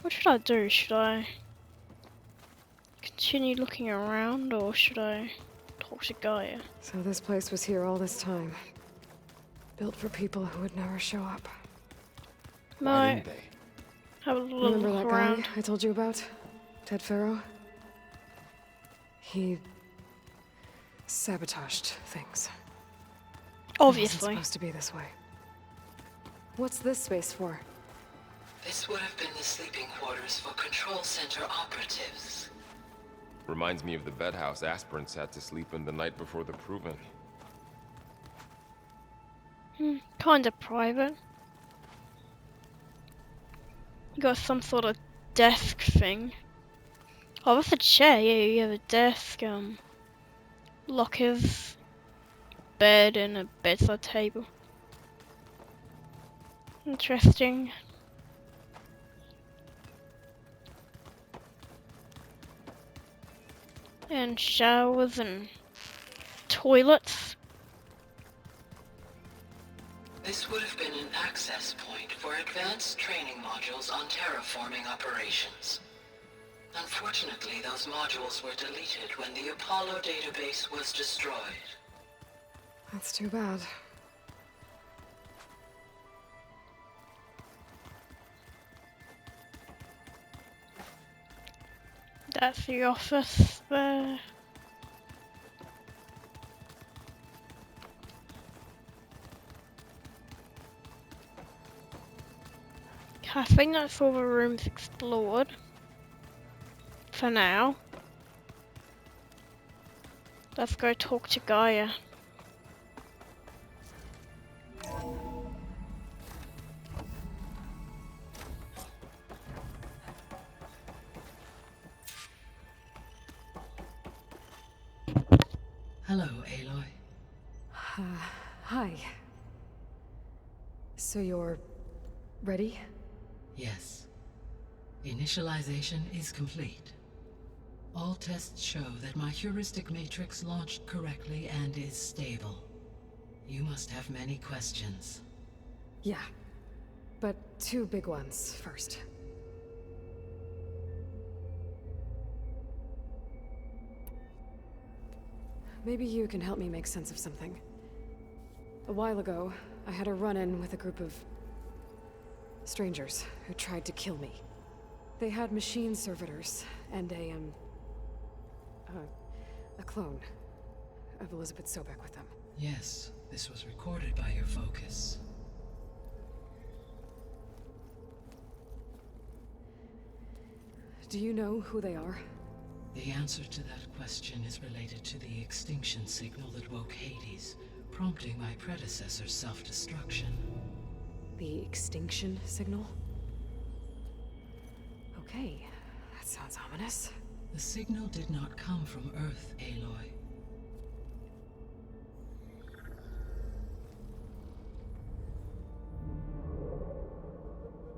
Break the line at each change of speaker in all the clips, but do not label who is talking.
What should I do? Should I continue looking around or should I talk to Gaia?
So this place was here all this time. Built for people who would never show up.
Why
Might
didn't they?
have a little
Remember
look
that
around.
guy I told you about? Ted Farrow? He sabotaged things. It wasn't
Obviously.
supposed to be this way. What's this space for?
This would have been the sleeping quarters for Control Center operatives.
Reminds me of the bedhouse aspirants had to sleep in the night before the proving.
Kinda private. You got some sort of desk thing. Oh, that's a chair. Yeah, you have a desk, lockers, bed, and a bedside table. Interesting. And showers and toilets.
This would have been an access point for advanced training modules on terraforming operations. Unfortunately, those modules were deleted when the Apollo database was destroyed.
That's too bad.
That's the office there. I think that's all the rooms explored. For now. Let's go talk to Gaia.
Hello, Aloy.
Hi. So you're ready?
Yes. Initialization is complete. All tests show that my heuristic matrix launched correctly and is stable. You must have many questions.
Yeah. But two big ones first. Maybe you can help me make sense of something. A while ago, I had a run-in with a group of strangers who tried to kill me. They had machine servitors and a clone of Elizabeth Sobek with them.
Yes, this was recorded by your focus.
Do you know who they are?
The answer to that question is related to the extinction signal that woke Hades, prompting my predecessor's self-destruction.
The extinction signal? Okay, that sounds ominous.
The signal did not come from Earth, Aloy.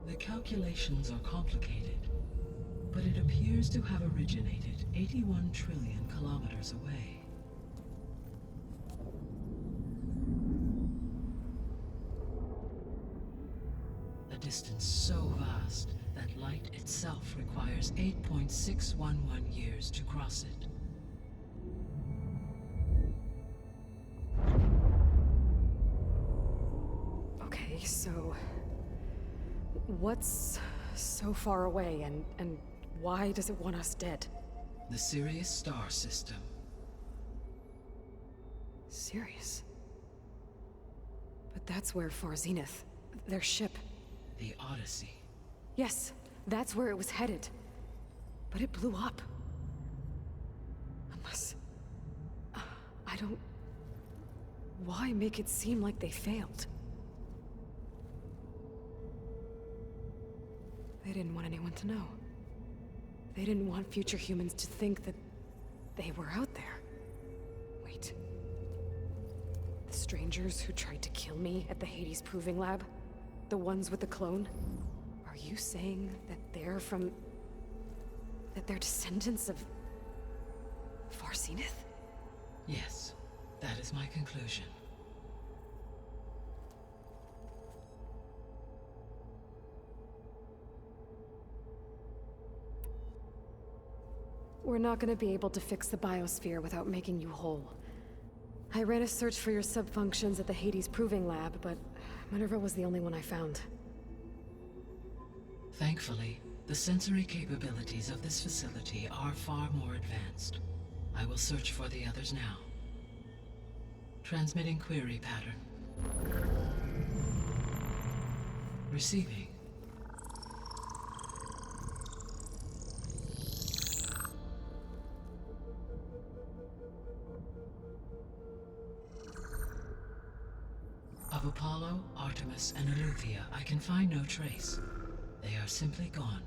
The calculations are complicated, but it appears to have originated 81 trillion kilometers away. A distance so vast that light itself requires 8.611 years to cross it.
Okay, so what's so far away and why does it want us dead?
The Sirius star system.
Sirius? But that's where Far Zenith, their ship.
The Odyssey.
Yes, that's where it was headed. But it blew up. Unless... I don't... Why make it seem like they failed? They didn't want anyone to know. They didn't want future humans to think that they were out there. Wait. The strangers who tried to kill me at the Hades Proving Lab? The ones with the clone? Are you saying that they're from... that they're descendants of... Far Zenith?
Yes, that is my conclusion.
We're not gonna be able to fix the biosphere without making you whole. I ran a search for your subfunctions at the Hades Proving Lab, but Minerva was the only one I found.
Thankfully, the sensory capabilities of this facility are far more advanced. I will search for the others now. Transmitting query pattern. Receiving. Of Apollo, Artemis, and Eleuthia, I can find no trace. They are simply gone.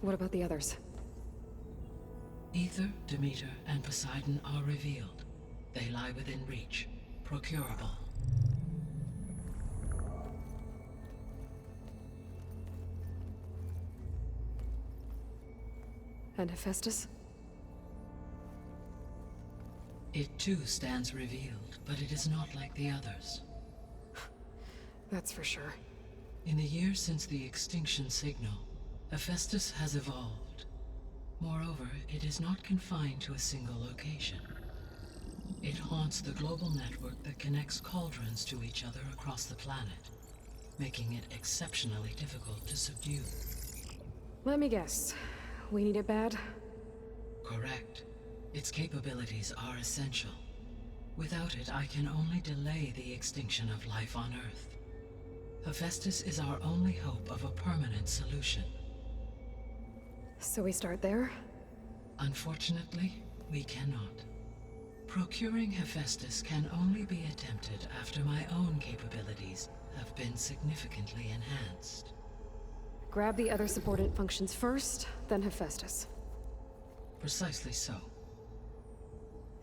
What about the others?
Ether, Demeter, and Poseidon are revealed. They lie within reach, procurable.
And Hephaestus?
It too stands revealed, but it is not like the others.
That's for sure.
In the years since the extinction signal, Hephaestus has evolved. Moreover, it is not confined to a single location. It haunts the global network that connects cauldrons to each other across the planet, making it exceptionally difficult to subdue.
Let me guess. We need it bad?
Correct. Its capabilities are essential. Without it, I can only delay the extinction of life on Earth. Hephaestus is our only hope of a permanent solution.
So we start there?
Unfortunately, we cannot. Procuring Hephaestus can only be attempted after my own capabilities have been significantly enhanced.
Grab the other subordinate functions first, then Hephaestus.
Precisely so.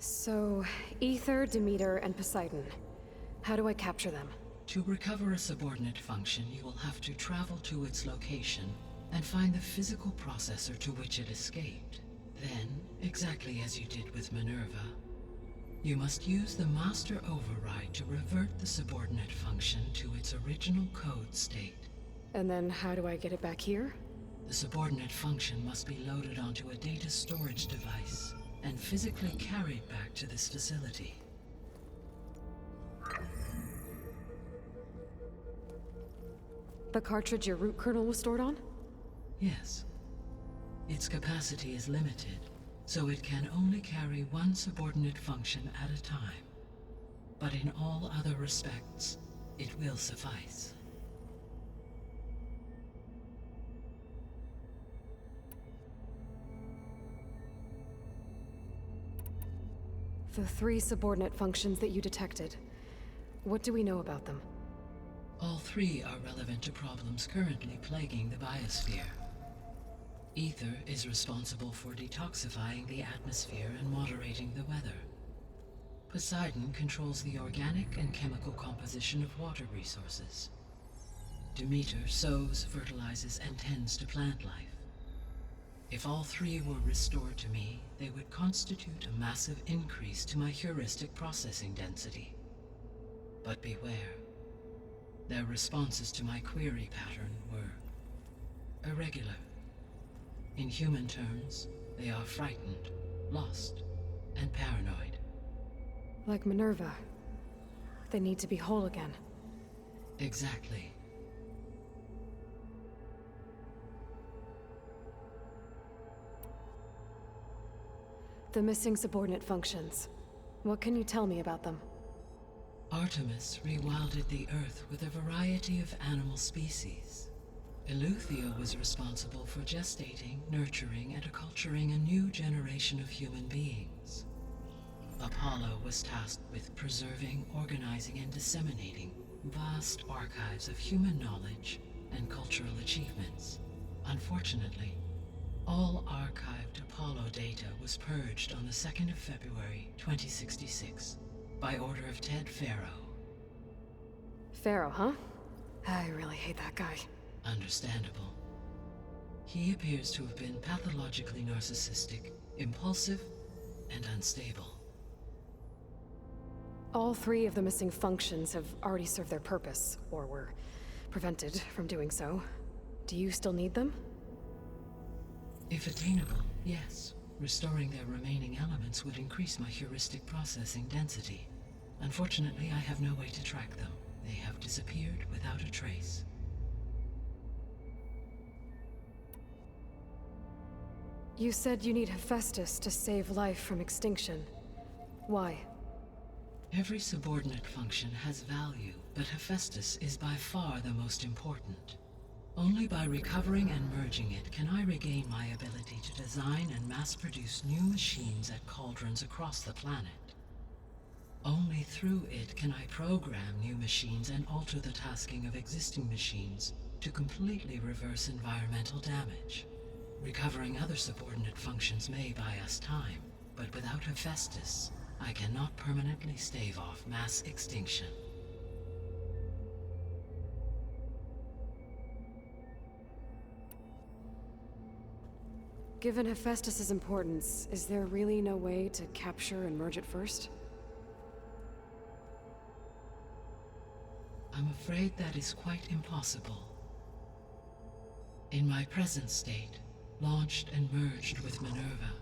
So, Ether, Demeter, and Poseidon. How do I capture them?
To recover a subordinate function, you will have to travel to its location and find the physical processor to which it escaped. Then, exactly as you did with Minerva, you must use the master override to revert the subordinate function to its original code state.
And then how do I get it back here?
The subordinate function must be loaded onto a data storage device and physically carried back to this facility.
The cartridge your root kernel was stored on?
Yes. Its capacity is limited, so it can only carry one subordinate function at a time. But in all other respects, it will suffice.
The 3 subordinate functions that you detected. What do we know about them?
All 3 are relevant to problems currently plaguing the biosphere. Ether is responsible for detoxifying the atmosphere and moderating the weather. Poseidon controls the organic and chemical composition of water resources. Demeter sows, fertilizes, and tends to plant life. If all 3 were restored to me, they would constitute a massive increase to my heuristic processing density. But beware. Their responses to my query pattern were irregular. In human terms, they are frightened, lost, and paranoid.
Like Minerva. They need to be whole again.
Exactly.
The missing subordinate functions. What can you tell me about them?
Artemis rewilded the Earth with a variety of animal species. Eleuthia was responsible for gestating, nurturing, and acculturating a new generation of human beings. Apollo was tasked with preserving, organizing, and disseminating vast archives of human knowledge and cultural achievements. Unfortunately, all archived Apollo data was purged on the 2nd of February, 2066, by order of Ted Faro.
Pharaoh, huh? I really hate that guy.
Understandable. He appears to have been pathologically narcissistic, impulsive, and unstable.
All 3 of the missing functions have already served their purpose, or were prevented from doing so. Do you still need them?
If attainable, Yes, restoring their remaining elements would increase my heuristic processing density. Unfortunately, I have no way to track them. They have disappeared without a trace.
You said you need Hephaestus to save life from extinction. Why?
Every subordinate function has value, but Hephaestus is by far the most important. Only by recovering and merging it can I regain my ability to design and mass-produce new machines at cauldrons across the planet. Only through it can I program new machines and alter the tasking of existing machines to completely reverse environmental damage. Recovering other subordinate functions may buy us time, but without Hephaestus, I cannot permanently stave off mass extinction.
Given Hephaestus's importance, is there really no way to capture and merge it first?
I'm afraid that is quite impossible. In my present state, launched and merged with Minerva,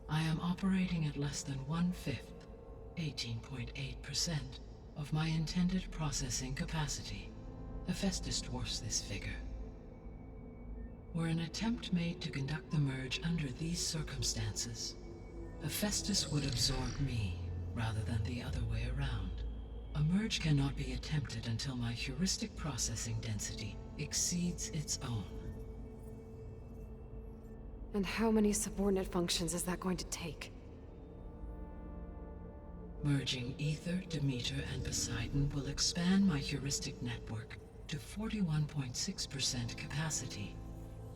I am operating at less than 1/5, 18.8%, of my intended processing capacity. Hephaestus dwarfs this figure. Were an attempt made to conduct the merge under these circumstances, Hephaestus would absorb me rather than the other way around. A merge cannot be attempted until my heuristic processing density exceeds its own.
And how many subordinate functions is that going to take?
Merging Ether, Demeter, and Poseidon will expand my heuristic network to 41.6% capacity,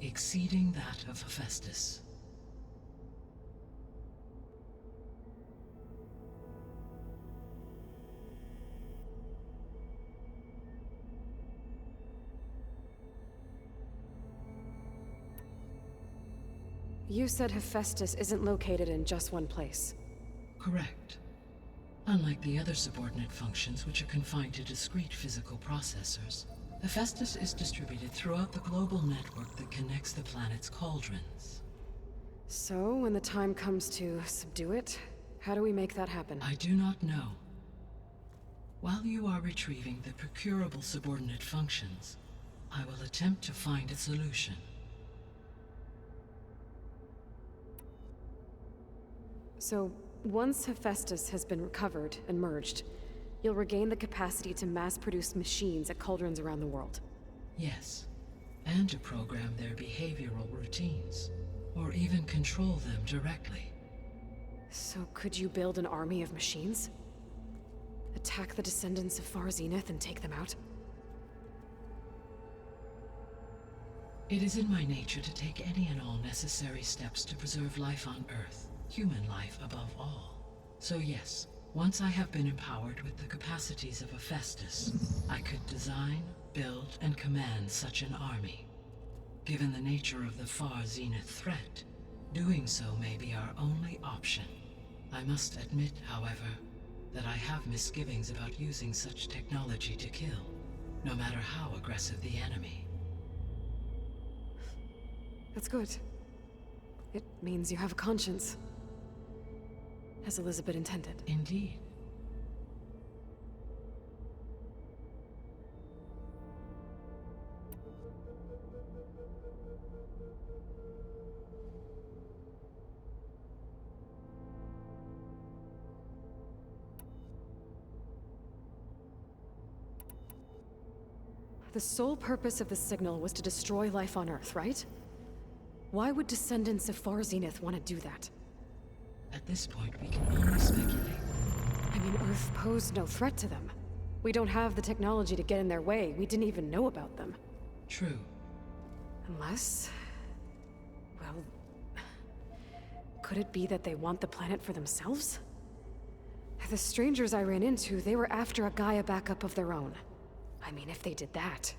exceeding that of Hephaestus.
You said Hephaestus isn't located in just one place.
Correct. Unlike the other subordinate functions, which are confined to discrete physical processors, Hephaestus is distributed throughout the global network that connects the planet's cauldrons.
So, when the time comes to subdue it, how do we make that happen?
I do not know. While you are retrieving the procurable subordinate functions, I will attempt to find a solution.
So, once Hephaestus has been recovered and merged, you'll regain the capacity to mass-produce machines at cauldrons around the world.
Yes, and to program their behavioral routines, or even control them directly.
So could you build an army of machines? Attack the descendants of Far Zenith and take them out?
It is in my nature to take any and all necessary steps to preserve life on Earth, human life above all. So yes, once I have been empowered with the capacities of Hephaestus, I could design, build, and command such an army. Given the nature of the Far Zenith threat, doing so may be our only option. I must admit, however, that I have misgivings about using such technology to kill, no matter how aggressive the enemy.
That's good. It means you have a conscience. As Elizabeth intended.
Indeed.
The sole purpose of the signal was to destroy life on Earth, right? Why would descendants of Far Zenith want to do that?
At this point, we can only speculate.
I mean, Earth posed no threat to them. We don't have the technology to get in their way. We didn't even know about them.
True.
Unless... well... could it be that they want the planet for themselves? The strangers I ran into, they were after a Gaia backup of their own. I mean, if they did that...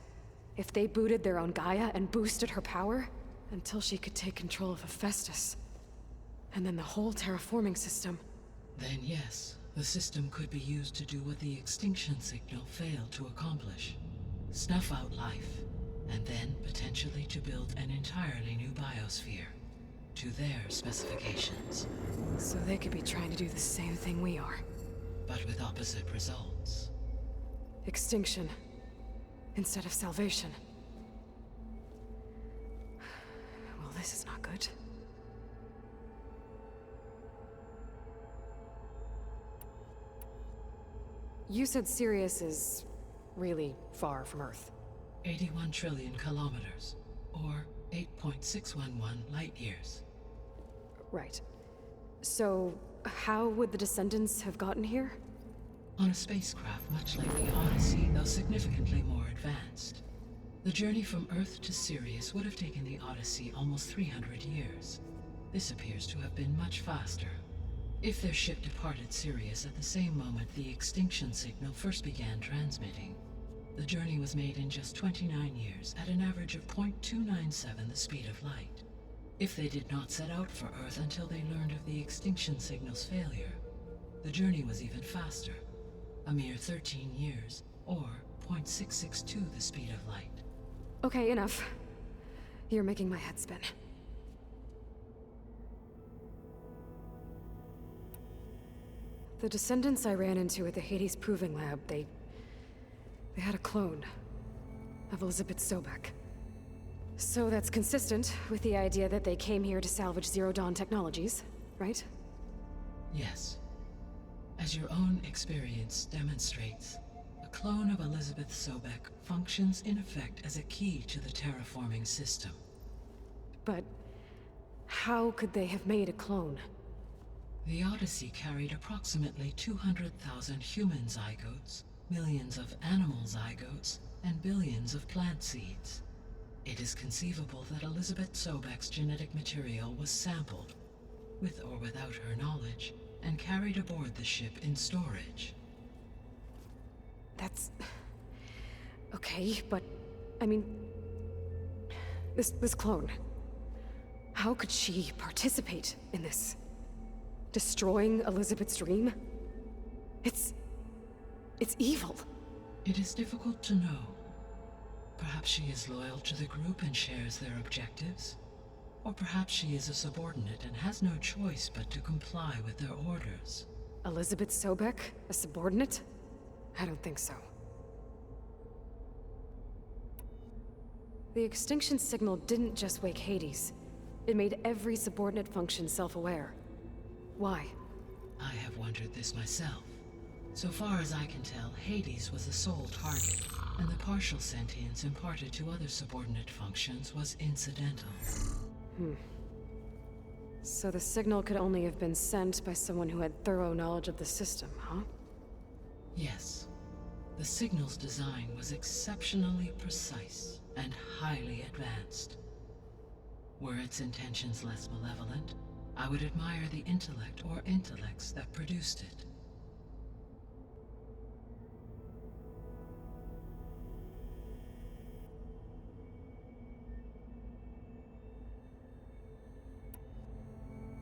if they booted their own Gaia and boosted her power... until she could take control of Hephaestus. And then the whole terraforming system.
Then yes, the system could be used to do what the extinction signal failed to accomplish. Snuff out life, and then potentially to build an entirely new biosphere. to their specifications,
So they could be trying to do the same thing we are.
but with opposite results.
Extinction. Instead of salvation. Well, this is not good. You said Sirius is really far from Earth.
81 trillion kilometers, or 8.611 light years.
Right. So, how would the Descendants have gotten here?
On a spacecraft much like the Odyssey, though significantly more advanced. The journey from Earth to Sirius would have taken the Odyssey almost 300 years. This appears to have been much faster. If their ship departed Sirius at the same moment the extinction signal first began transmitting, the journey was made in just 29 years at an average of 0.297 the speed of light. If they did not set out for Earth until they learned of the extinction signal's failure, the journey was even faster, a mere 13 years, or 0.662 the speed of light.
Okay, enough. You're making my head spin. The Descendants I ran into at the Hades Proving Lab, they had a clone of Elizabeth Sobek. So that's consistent with the idea that they came here to salvage Zero Dawn technologies, right?
Yes. As your own experience demonstrates, a clone of Elizabeth Sobek functions in effect as a key to the terraforming system.
But how could they have made a clone?
The Odyssey carried approximately 200,000 human zygotes, millions of animal zygotes, and billions of plant seeds. It is conceivable that Elizabeth Sobek's genetic material was sampled, with or without her knowledge, and carried aboard the ship in storage.
That's... okay, but... I mean... This clone... How could she participate in this? Destroying Elizabeth's dream? It's evil.
It is difficult to know. Perhaps she is loyal to the group and shares their objectives. Or perhaps she is a subordinate and has no choice but to comply with their orders.
Elizabeth Sobek? A subordinate? I don't think so. The extinction signal didn't just wake Hades. It made every subordinate function self-aware. Why?
I have wondered this myself. So far as I can tell, Hades was the sole target, and the partial sentience imparted to other subordinate functions was incidental.
So the signal could only have been sent by someone who had thorough knowledge of the system, huh?
Yes. The signal's design was exceptionally precise and highly advanced. Were its intentions less malevolent, I would admire the intellect or intellects that produced it.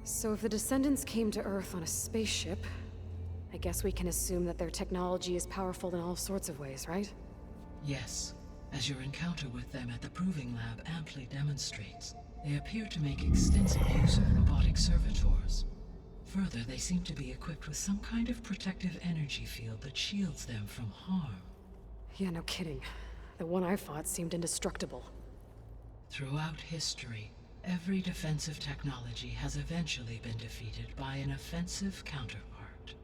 So if the Descendants came to Earth on a spaceship, I guess we can assume that their technology is powerful in all sorts of ways, right?
Yes, as your encounter with them at the Proving Lab amply demonstrates, they appear to make extensive use of robotic servitors. Further, they seem to be equipped with some kind of protective energy field that shields them from harm.
Yeah, no kidding. The one I fought seemed indestructible.
Throughout history, every defensive technology has eventually been defeated by an offensive counterpart.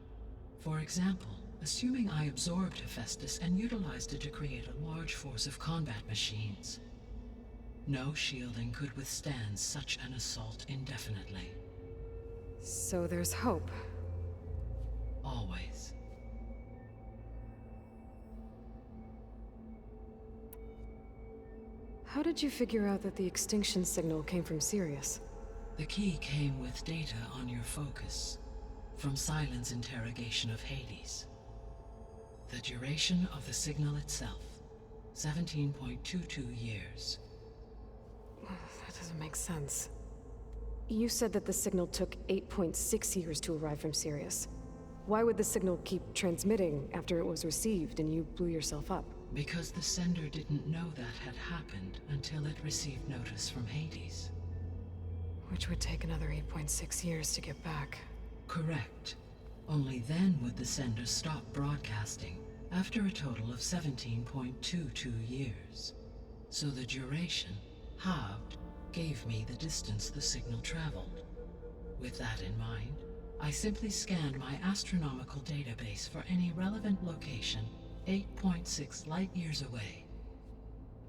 For example, assuming I absorbed Hephaestus and utilized it to create a large force of combat machines. No shielding could withstand such an assault indefinitely.
So there's hope.
Always.
How did you figure out that the extinction signal came from Sirius?
The key came with data on your focus, from Silent's interrogation of Hades. The duration of the signal itself, 17.22 years.
That doesn't make sense. You said that the signal took 8.6 years to arrive from Sirius. Why would the signal keep transmitting after it was received and you blew yourself up?
Because the sender didn't know that had happened until it received notice from Hades.
Which would take another 8.6 years to get back.
Correct. Only then would the sender stop broadcasting, after a total of 17.22 years. So the duration, halved, gave me the distance the signal traveled. With that in mind, I simply scanned my astronomical database for any relevant location 8.6 light-years away.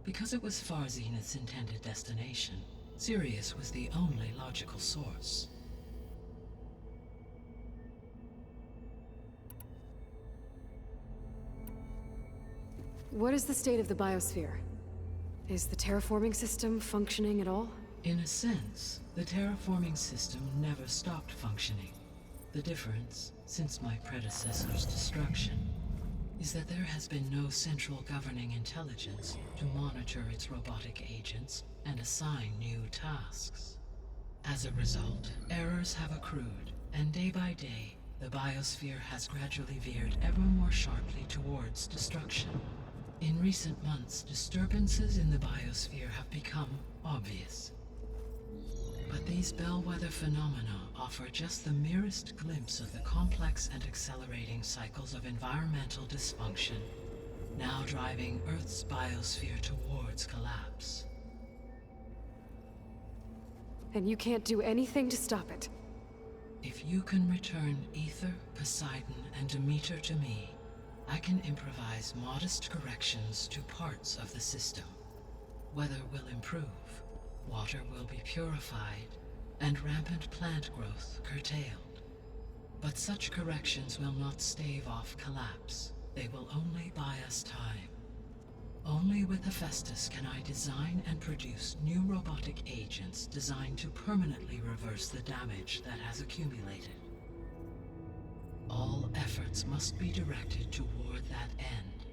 Because it was Far Zenith's intended destination, Sirius was the only logical source.
What is the state of the biosphere? Is the terraforming system functioning at all?
In a sense, the terraforming system never stopped functioning. The difference, since my predecessor's destruction, is that there has been no central governing intelligence to monitor its robotic agents and assign new tasks. As a result, errors have accrued, and day by day, the biosphere has gradually veered ever more sharply towards destruction. In recent months, disturbances in the biosphere have become obvious. But these bellwether phenomena offer just the merest glimpse of the complex and accelerating cycles of environmental dysfunction, now driving Earth's biosphere towards collapse.
And you can't do anything to stop it?
If you can return Aether, Poseidon, and Demeter to me, I can improvise modest corrections to parts of the system. Weather will improve, water will be purified, and rampant plant growth curtailed. But such corrections will not stave off collapse. They will only buy us time. Only with Hephaestus can I design and produce new robotic agents designed to permanently reverse the damage that has accumulated. All efforts must be directed toward that end.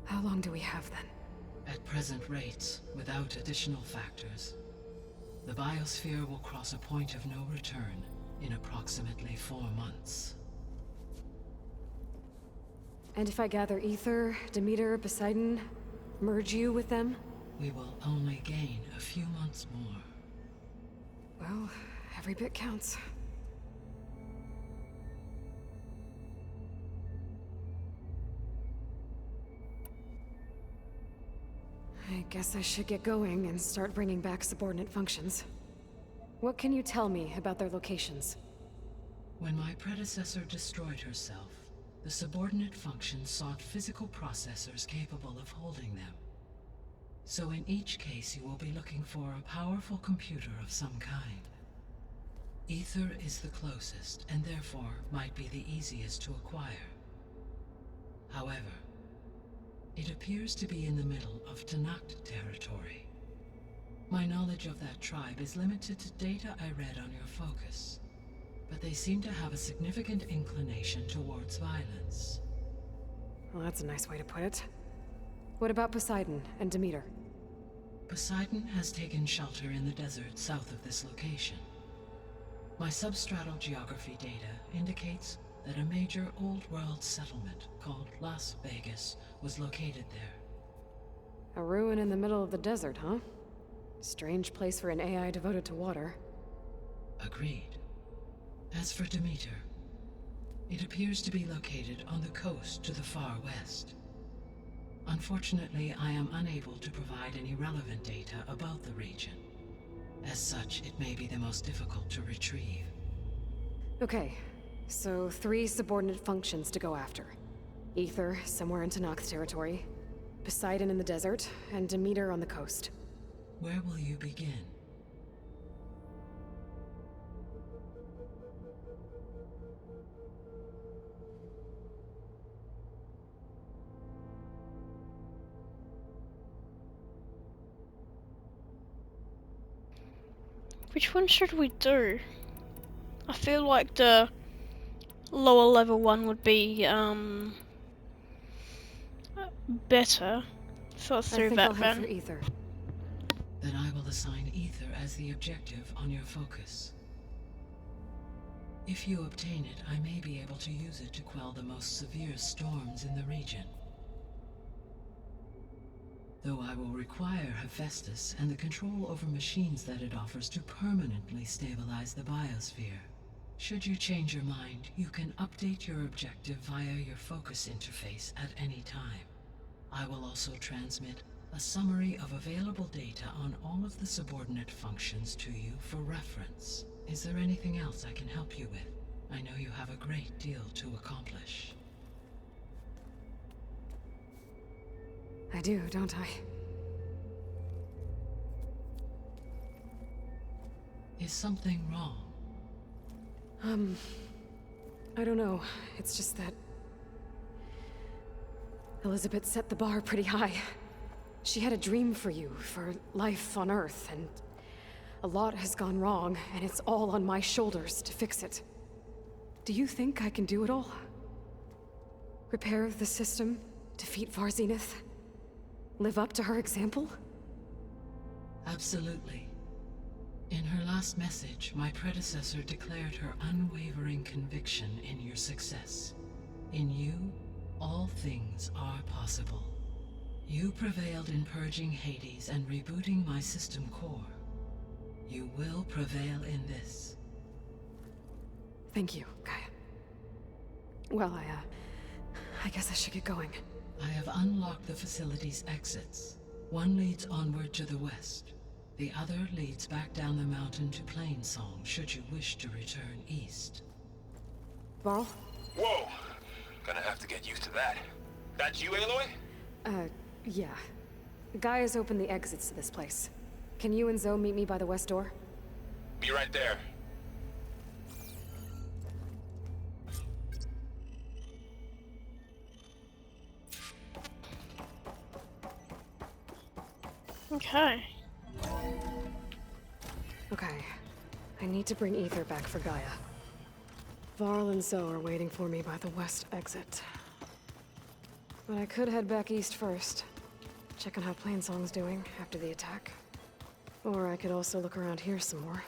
How long do we have then?
At present rates, without additional factors, the biosphere will cross a point of no return in approximately 4 months.
And if I gather Aether, Demeter, Poseidon, merge you with them?
We will only gain a few months more.
Well, every bit counts. I guess I should get going and start bringing back subordinate functions. What can you tell me about their locations?
When my predecessor destroyed herself, the subordinate functions sought physical processors capable of holding them. So in each case you will be looking for a powerful computer of some kind. Aether is the closest, and therefore might be the easiest to acquire. However, it appears to be in the middle of Tenakth territory. My knowledge of that tribe is limited to data I read on your focus, but they seem to have a significant inclination towards violence.
Well, that's a nice way to put it. What about Poseidon and Demeter?
Poseidon has taken shelter in the desert south of this location. My substratal geography data indicates that a major old-world settlement called Las Vegas was located there.
A ruin in the middle of the desert, huh? Strange place for an AI devoted to water.
Agreed. As for Demeter, it appears to be located on the coast to the far west. Unfortunately, I am unable to provide any relevant data about the region. As such, it may be the most difficult to retrieve.
Okay, so 3 subordinate functions to go after. Aether, somewhere in Tenakth territory. Poseidon in the desert, and Demeter on the coast.
Where will you begin?
Which one should we do? I feel like the lower level one would be better. So let's
I
do
think
that
I'll head
then.
for Aether.
Then I will assign Aether as the objective on your focus. If you obtain it, I may be able to use it to quell the most severe storms in the region. Though I will require Hephaestus and the control over machines that it offers to permanently stabilize the biosphere. Should you change your mind, you can update your objective via your focus interface at any time. I will also transmit a summary of available data on all of the subordinate functions to you for reference. Is there anything else I can help you with? I know you have a great deal to accomplish.
I do, don't I?
Is something wrong?
I don't know. It's just that Elizabeth set the bar pretty high. She had a dream for you, for life on Earth, and a lot has gone wrong, and it's all on my shoulders to fix it. Do you think I can do it all? Repair the system, defeat Varzenith, live up to her example?
Absolutely. In her last message, my predecessor declared her unwavering conviction in your success. In you, all things are possible. You prevailed in purging Hades and rebooting my system core. You will prevail in this.
Thank you, Gaia. Well, I guess I should get going.
I have unlocked the facility's exits. One leads onward to the west. The other leads back down the mountain to Plainsong, should you wish to return east.
Varl?
Whoa! Gonna have to get used to that. That's you, Aloy?
Yeah. Gaia's opened the exits to this place. Can you and Zoe meet me by the west door?
Be right there.
Okay.
Okay. I need to bring Ether back for Gaia. Varl and Zoe are waiting for me by the west exit. But I could head back east first. Check on how Plainsong's doing after the attack. Or I could also look around here some more.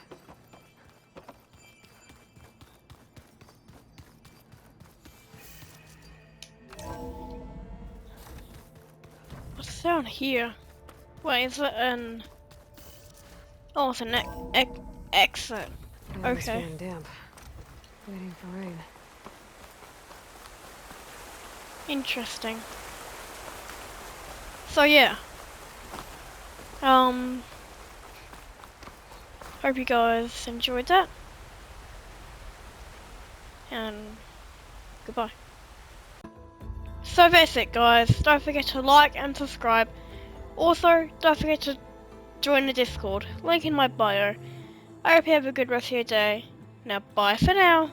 What's down here? Wait, is it an... Oh, it's an exit.
Yeah, it's
Okay.
feeling damp. Waiting for rain.
Interesting. So yeah. Hope you guys enjoyed that. And goodbye. So that's it, guys. Don't forget to like and subscribe. Also, don't forget to join the Discord. Link in my bio. I hope you have a good rest of your day. Now bye for now.